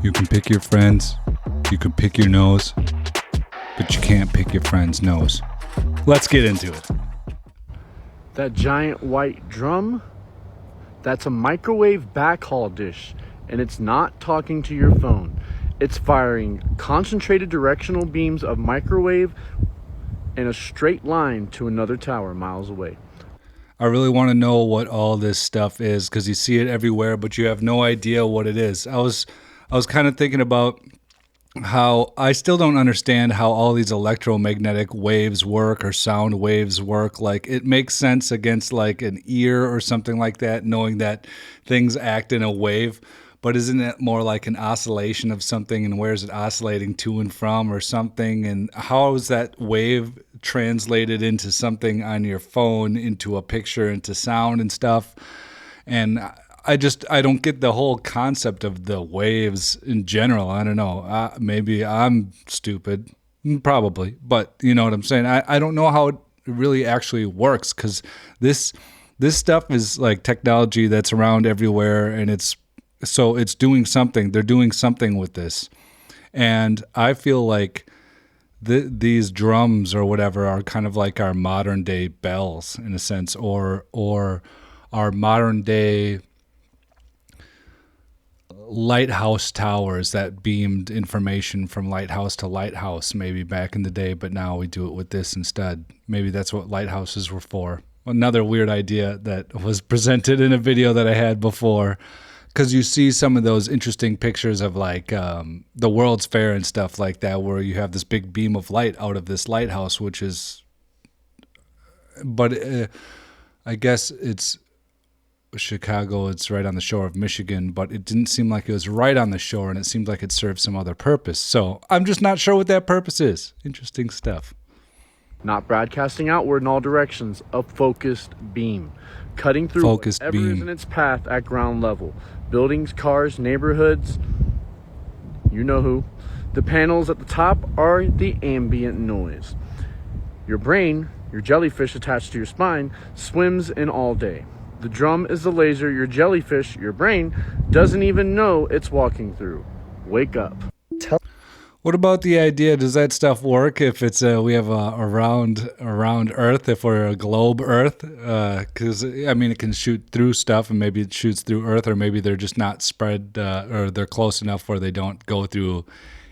You can pick your friends, you can pick your nose, but you can't pick your friend's nose. Let's get into it. That giant white drum, that's a microwave backhaul dish, and it's not talking to your phone. It's firing concentrated directional beams of microwave in a straight line to another tower miles away. I really want to know what all this stuff is because you see it everywhere, but you have no idea what it is. I was kind of thinking about how I still don't understand how all these electromagnetic waves work or sound waves work. Like, it makes sense against like an ear or something like that, knowing that things act in a wave. But isn't it more like an oscillation of something, and where is it oscillating to and from or something? And how is that wave translated into something on your phone, into a picture, into sound and stuff? And I don't get the whole concept of the waves in general. I don't know. Maybe I'm stupid, probably, but you know what I'm saying? I don't know how it really actually works, because this stuff is like technology that's around everywhere, and it's doing something. They're doing something with this. And I feel like these drums or whatever are kind of like our modern day bells in a sense, or our modern day lighthouse towers that beamed information from lighthouse to lighthouse maybe back in the day, but now we do it with this instead. Maybe that's what lighthouses were for. Another weird idea that was presented in a video that I had before, because you see some of those interesting pictures of like the World's Fair and stuff like that, where you have this big beam of light out of this lighthouse, but I guess it's Chicago, it's right on the shore of Michigan, but it didn't seem like it was right on the shore, and it seemed like it served some other purpose. So I'm just not sure what that purpose is. Interesting stuff. Not broadcasting outward in all directions, a focused beam, cutting through whatever is in its path at ground level. Buildings, cars, neighborhoods, you know who. The panels at the top are the ambient noise. Your brain, your jellyfish attached to your spine, swims in all day. The drum is the laser your jellyfish, your brain, doesn't even know it's walking through. Wake up. What about the idea, does that stuff work if it's we have a round Earth, if we're a globe Earth? Because, I mean, it can shoot through stuff, and maybe it shoots through Earth, or maybe they're just not spread, or they're close enough where they don't go through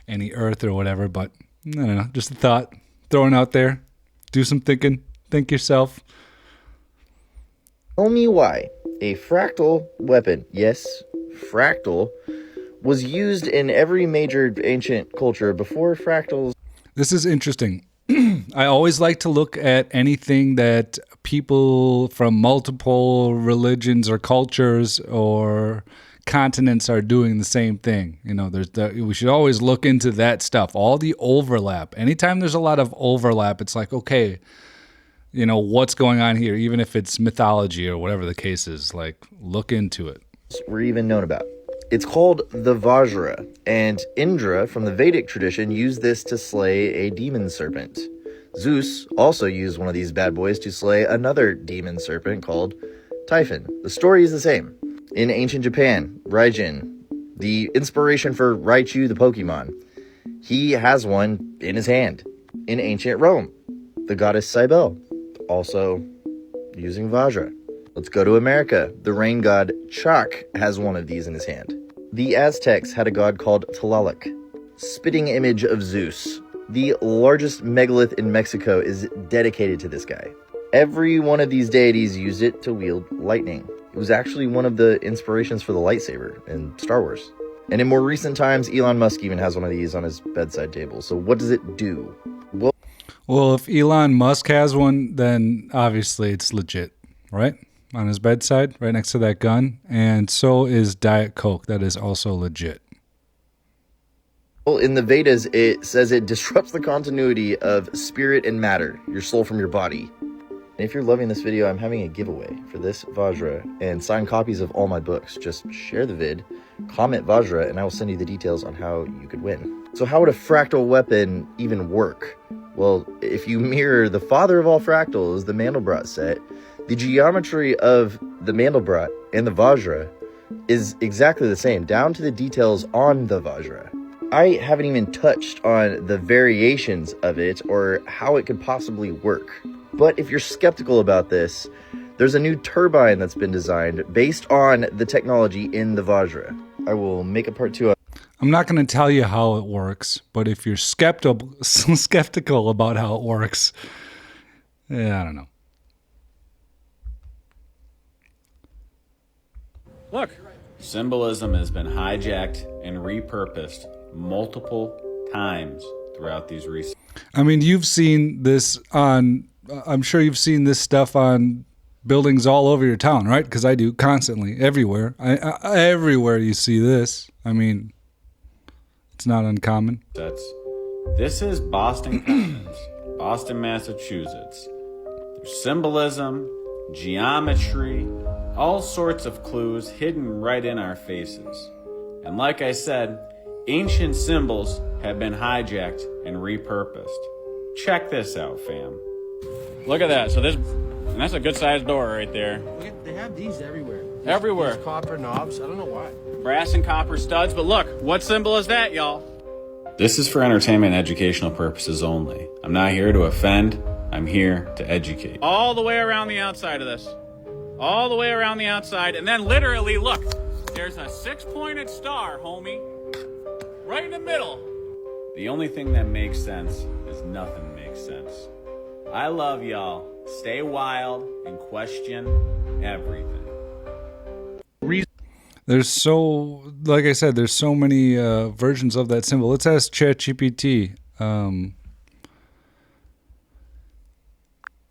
any Earth or whatever. But, I don't know, just a thought, throwing out there. Do some thinking. Think yourself. Tell me why a fractal weapon, yes, fractal, was used in every major ancient culture before fractals. This is interesting. I always like to look at anything that people from multiple religions or cultures or continents are doing the same thing. You know, we should always look into that stuff, all the overlap. Anytime there's a lot of overlap, it's like, okay, you know, what's going on here? Even if it's mythology or whatever the case is, like, look into it. We're even known about. It's called the Vajra, and Indra from the Vedic tradition used this to slay a demon serpent. Zeus also used one of these bad boys to slay another demon serpent called Typhon. The story is the same. In ancient Japan, Raijin, the inspiration for Raichu the Pokemon, he has one in his hand. In ancient Rome, the goddess Cybele, also using Vajra. Let's go to America. The rain god Chak has one of these in his hand. The Aztecs had a god called Tlaloc, spitting image of Zeus. The largest megalith in Mexico is dedicated to this guy. Every one of these deities used it to wield lightning. It was actually one of the inspirations for the lightsaber in Star Wars. And in more recent times, Elon Musk even has one of these on his bedside table. So what does it do? Well, if Elon Musk has one, then obviously it's legit, right? On his bedside, right next to that gun. And so is Diet Coke. That is also legit. Well, in the Vedas, it says it disrupts the continuity of spirit and matter, your soul from your body. And if you're loving this video, I'm having a giveaway for this Vajra and signed copies of all my books. Just share the vid, comment Vajra, and I will send you the details on how you could win. So how would a fractal weapon even work? Well, if you mirror the father of all fractals, the Mandelbrot set, the geometry of the Mandelbrot and the Vajra is exactly the same, down to the details on the Vajra. I haven't even touched on the variations of it or how it could possibly work. But if you're skeptical about this, there's a new turbine that's been designed based on the technology in the Vajra. I will make a part 2. I'm not going to tell you how it works, but if you're skeptical about how it works, I don't know. Look, symbolism has been hijacked and repurposed multiple times throughout these recent. I mean, you've seen this on, I'm sure you've seen this stuff on buildings all over your town, right? Because I do constantly, everywhere. Everywhere you see this. I mean, it's not uncommon. This is Boston Commons, Boston, Massachusetts. There's symbolism, geometry, all sorts of clues hidden right in our faces. And like I said, ancient symbols have been hijacked and repurposed. Check this out, fam. Look at that. And that's a good sized door right there. They have these everywhere. Everywhere. These copper knobs. I don't know why. Brass and copper studs, but look, what symbol is that, y'all? This is for entertainment and educational purposes only. I'm not here to offend, I'm here to educate. All the way around the outside of this. All the way around the outside, and then literally, look, there's a 6-pointed star, homie. Right in the middle. The only thing that makes sense is nothing makes sense. I love y'all. Stay wild and question everything. There's so, like I said, there's so many versions of that symbol. Let's ask ChatGPT.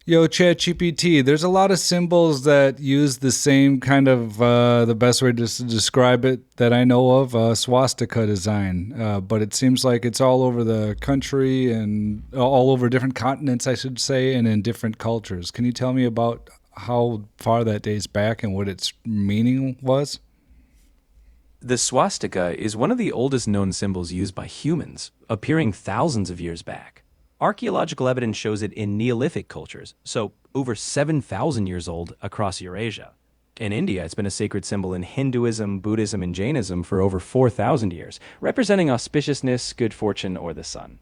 Yo, ChatGPT, there's a lot of symbols that use the same kind of, the best way to describe it that I know of, swastika design. But it seems like it's all over the country and all over different continents, I should say, and in different cultures. Can you tell me about how far that dates back and what its meaning was? The swastika is one of the oldest known symbols used by humans, appearing thousands of years back. Archaeological evidence shows it in Neolithic cultures, so over 7,000 years old across Eurasia. In India, it's been a sacred symbol in Hinduism, Buddhism, and Jainism for over 4,000 years, representing auspiciousness, good fortune, or the sun.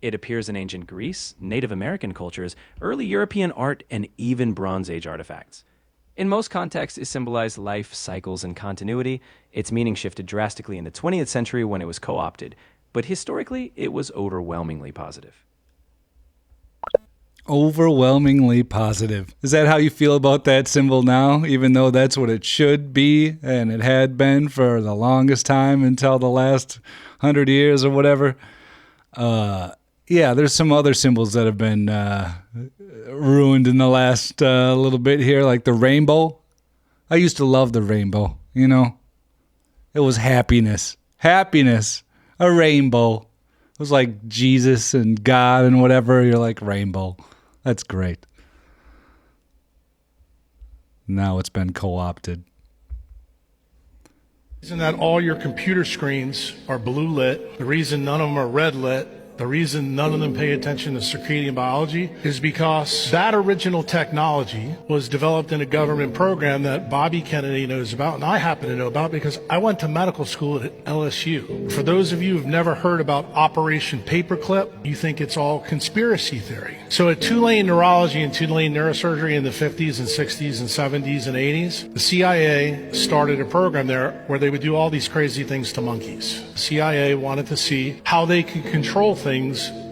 It appears in ancient Greece, Native American cultures, early European art, and even Bronze Age artifacts. In most contexts, it symbolized life, cycles, and continuity. Its meaning shifted drastically in the 20th century when it was co-opted, but historically, it was overwhelmingly positive. Overwhelmingly positive. Is that how you feel about that symbol now, even though that's what it should be and it had been for the longest time until the last 100 years or whatever? Yeah, there's some other symbols that have been ruined in the last little bit here, like the rainbow. I used to love the rainbow, you know. It was happiness. Happiness. A rainbow. It was like Jesus and God and whatever. You're like, rainbow. That's great. Now it's been co-opted. Isn't that all your computer screens are blue lit? The reason none of them are red lit, the reason none of them pay attention to circadian biology is because that original technology was developed in a government program that Bobby Kennedy knows about, and I happen to know about because I went to medical school at LSU. For those of you who've never heard about Operation Paperclip, you think it's all conspiracy theory. So at Tulane Neurology and Tulane Neurosurgery in the 50s and 60s and 70s and 80s, the CIA started a program there where they would do all these crazy things to monkeys. The CIA wanted to see how they could control things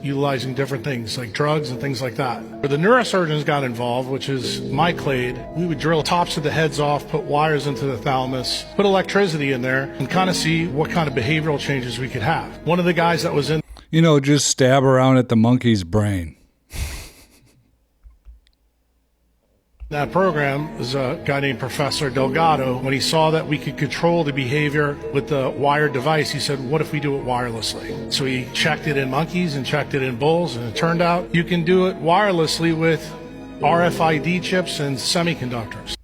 utilizing different things like drugs and things like that. Where the neurosurgeons got involved, which is my clade, we would drill tops of the heads off, put wires into the thalamus, put electricity in there, and kind of see what kind of behavioral changes we could have. One of the guys that was in, just stab around at the monkey's brain. that program was a guy named Professor Delgado. When he saw that we could control the behavior with the wired device, he said, what if we do it wirelessly? So he checked it in monkeys and checked it in bulls, and it turned out you can do it wirelessly with RFID chips and semiconductors.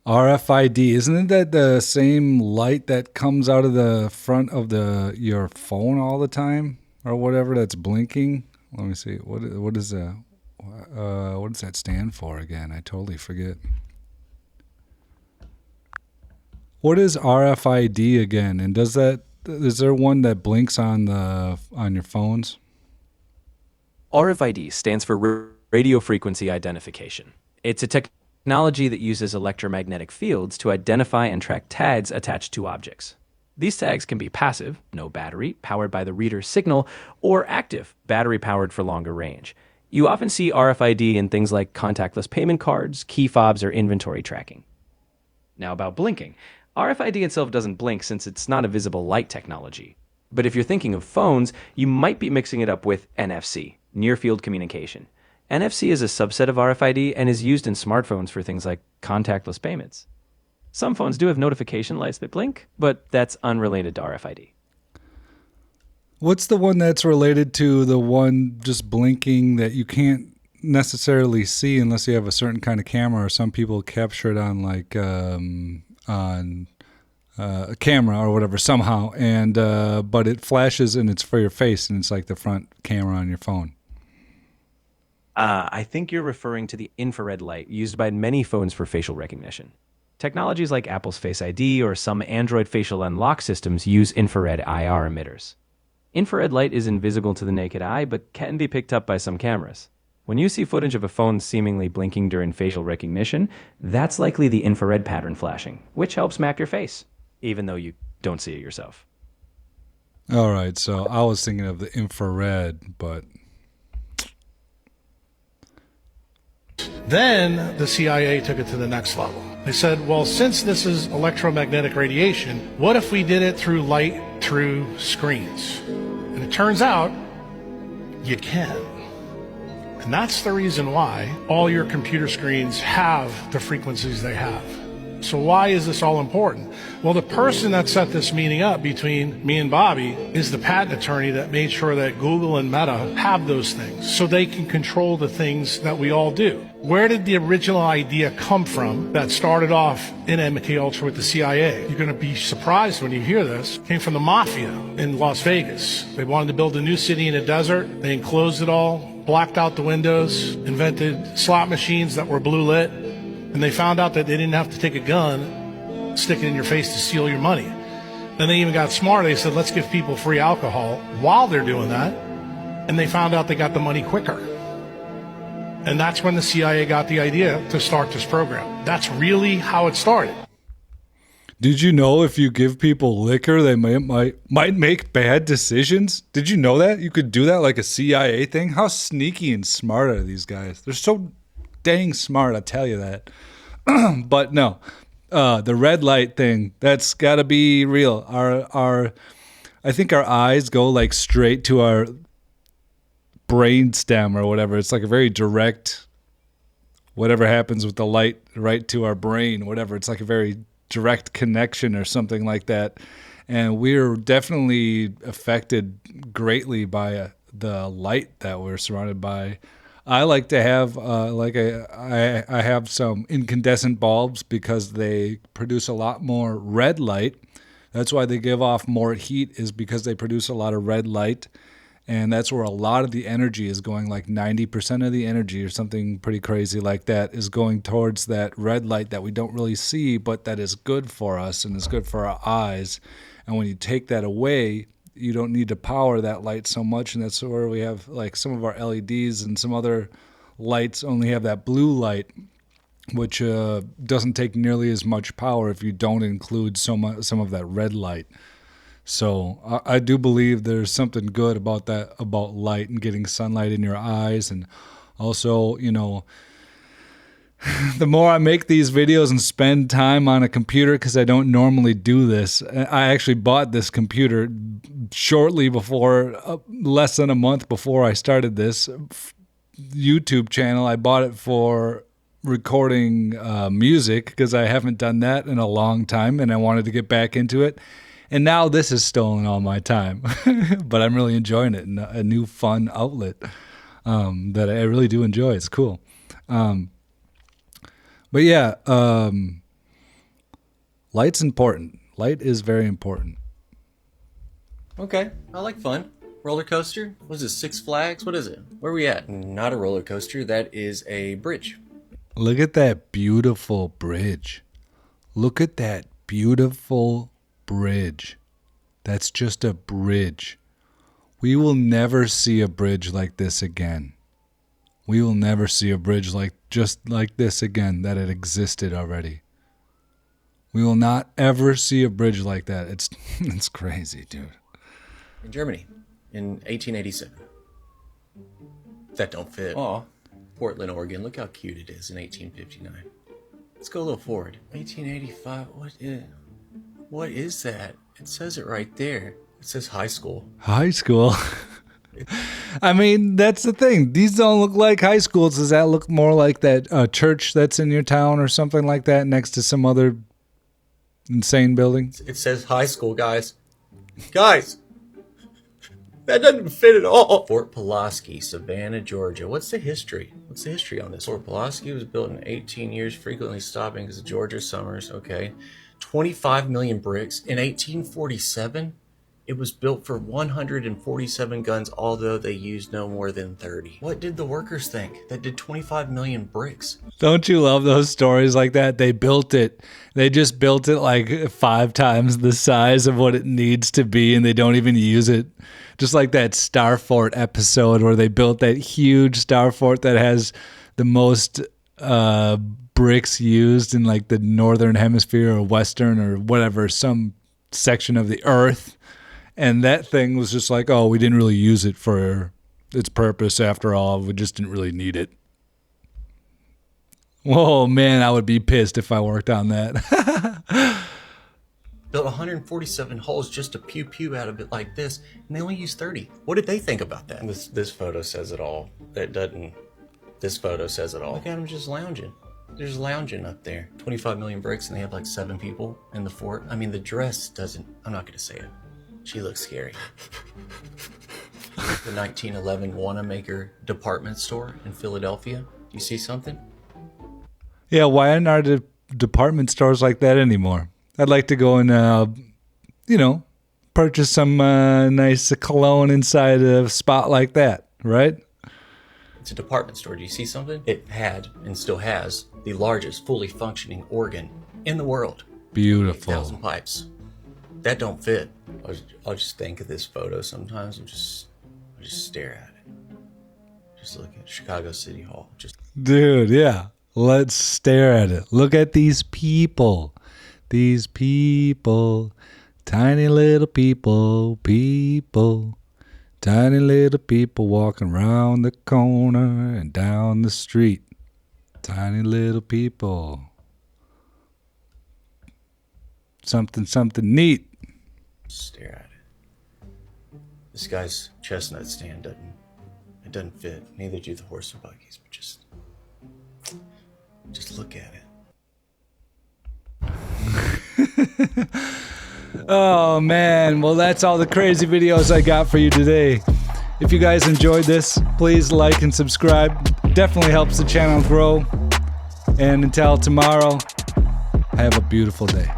RFID, isn't that the same light that comes out of the front of your phone all the time or whatever that's blinking? Let me see. What does that stand for again? I totally forget. What is RFID again? And is there one that blinks on your phones? RFID stands for radio frequency identification. It's a technology that uses electromagnetic fields to identify and track tags attached to objects. These tags can be passive, no battery, powered by the reader's signal, or active, battery powered for longer range. You often see RFID in things like contactless payment cards, key fobs, or inventory tracking. Now about blinking. RFID itself doesn't blink since it's not a visible light technology. But if you're thinking of phones, you might be mixing it up with NFC, Near Field Communication. NFC is a subset of RFID and is used in smartphones for things like contactless payments. Some phones do have notification lights that blink, but that's unrelated to RFID. What's the one that's related to the one just blinking that you can't necessarily see unless you have a certain kind of camera, or some people capture it on a camera or whatever somehow, and but it flashes and it's for your face and it's like the front camera on your phone. I think you're referring to the infrared light used by many phones for facial recognition. Technologies like Apple's Face ID or some Android facial unlock systems use infrared IR emitters. Infrared light is invisible to the naked eye, but can be picked up by some cameras. When you see footage of a phone seemingly blinking during facial recognition, that's likely the infrared pattern flashing, which helps map your face, even though you don't see it yourself. All right, so I was thinking of the infrared, but... Then the CIA took it to the next level. They said, well, since this is electromagnetic radiation, what if we did it through light through screens? And it turns out you can. And that's the reason why all your computer screens have the frequencies they have. So why is this all important? Well, the person that set this meeting up between me and Bobby is the patent attorney that made sure that Google and Meta have those things so they can control the things that we all do. Where did the original idea come from that started off in MKUltra with the CIA? You're going to be surprised when you hear this. It came from the mafia in Las Vegas. They wanted to build a new city in a desert. They enclosed it all, blacked out the windows, invented slot machines that were blue lit. And they found out that they didn't have to take a gun, stick it in your face to steal your money. Then they even got smarter. They said, let's give people free alcohol while they're doing that. And they found out they got the money quicker. And that's when the CIA got the idea to start this program. That's really how it started. Did you know if you give people liquor, they might make bad decisions? Did you know that? You could do that like a CIA thing? How sneaky and smart are these guys? They're so dang smart, I tell you that. But no, the red light thing, that's got to be real. I think our eyes go like straight to our brain stem or whatever. It's like a very direct, whatever happens with the light right to our brain, whatever. It's like a very direct connection or something like that. And we're definitely affected greatly by the light that we're surrounded by. I like to have I have some incandescent bulbs because they produce a lot more red light. That's why they give off more heat, is because they produce a lot of red light. And that's where a lot of the energy is going, like 90% of the energy or something pretty crazy like that is going towards that red light that we don't really see, but that is good for us and is good for our eyes. And when you take that away, you don't need to power that light so much. And that's where we have like some of our LEDs and some other lights only have that blue light, which doesn't take nearly as much power if you don't include some of that red light. So I do believe there's something good about that, about light and getting sunlight in your eyes. And also, you know, the more I make these videos and spend time on a computer, because I don't normally do this. I actually bought this computer shortly before, less than a month before I started this YouTube channel. I bought it for recording music because I haven't done that in a long time and I wanted to get back into it. And now this has stolen all my time, but I'm really enjoying it, and a new fun outlet that I really do enjoy. It's cool. But yeah, light's important. Light is very important. Okay, I like fun. Roller coaster? What is this, Six Flags? What is it? Where are we at? Not a roller coaster. That is a bridge. Look at that beautiful bridge. Look at that beautiful bridge. That's just a bridge. We will never see a bridge like this again. We will never see a bridge just like this again, that it existed already. We will not ever see a bridge like that. It's crazy, dude. In Germany, in 1887. That don't fit. Oh, Portland, Oregon. Look how cute it is in 1859. Let's go a little forward. 1885. What is that? It says it right there. It says high school. High school? I mean, that's the thing. These don't look like high schools. Does that look more like that church that's in your town or something like that next to some other insane building? It says high school, guys. Guys! That doesn't fit at all. Fort Pulaski, Savannah, Georgia. What's the history? What's the history on this? Fort Pulaski was built in 18 years, frequently stopping because of Georgia summers. Okay. 25 million bricks. In 1847, it was built for 147 guns, although they used no more than 30. What did the workers think that did 25 million bricks? Don't you love those stories like that? They built it. They just built it like 5 times the size of what it needs to be, and they don't even use it. Just like that Star Fort episode where they built that huge Star Fort that has the most bricks used in like the northern hemisphere or western or whatever, some section of the earth. And that thing was just like, oh, we didn't really use it for its purpose after all. We just didn't really need it. Whoa, man, I would be pissed if I worked on that. Built 147 holes just to pew out of it like this, and they only used 30. What did they think about that? This photo says it all. That doesn't. This photo says it all. Look at them just lounging. They're just lounging up there. 25 million bricks, and they have like 7 people in the fort. I mean, the dress doesn't. I'm not gonna say it. She looks scary. The 1911 Wanamaker department store in Philadelphia. Do you see something? Yeah, why aren't our department stores like that anymore? I'd like to go and, purchase some nice cologne inside a spot like that, right? It's a department store. Do you see something? It had, and still has, the largest fully functioning organ in the world. Beautiful. 8,000 pipes. That don't fit. I'll just think of this photo sometimes and just stare at it. Just look at Chicago City Hall. Dude, yeah. Let's stare at it. Look at these people. These people. Tiny little people. Tiny little people walking around the corner and down the street. Tiny little people. Something neat. Stare at it. This guy's chestnut stand doesn't fit. Neither do the horse and buggies, but just look at it. Oh man, well that's all the crazy videos I got for you today. If you guys enjoyed this, please like and subscribe. Definitely helps the channel grow. And until tomorrow, have a beautiful day.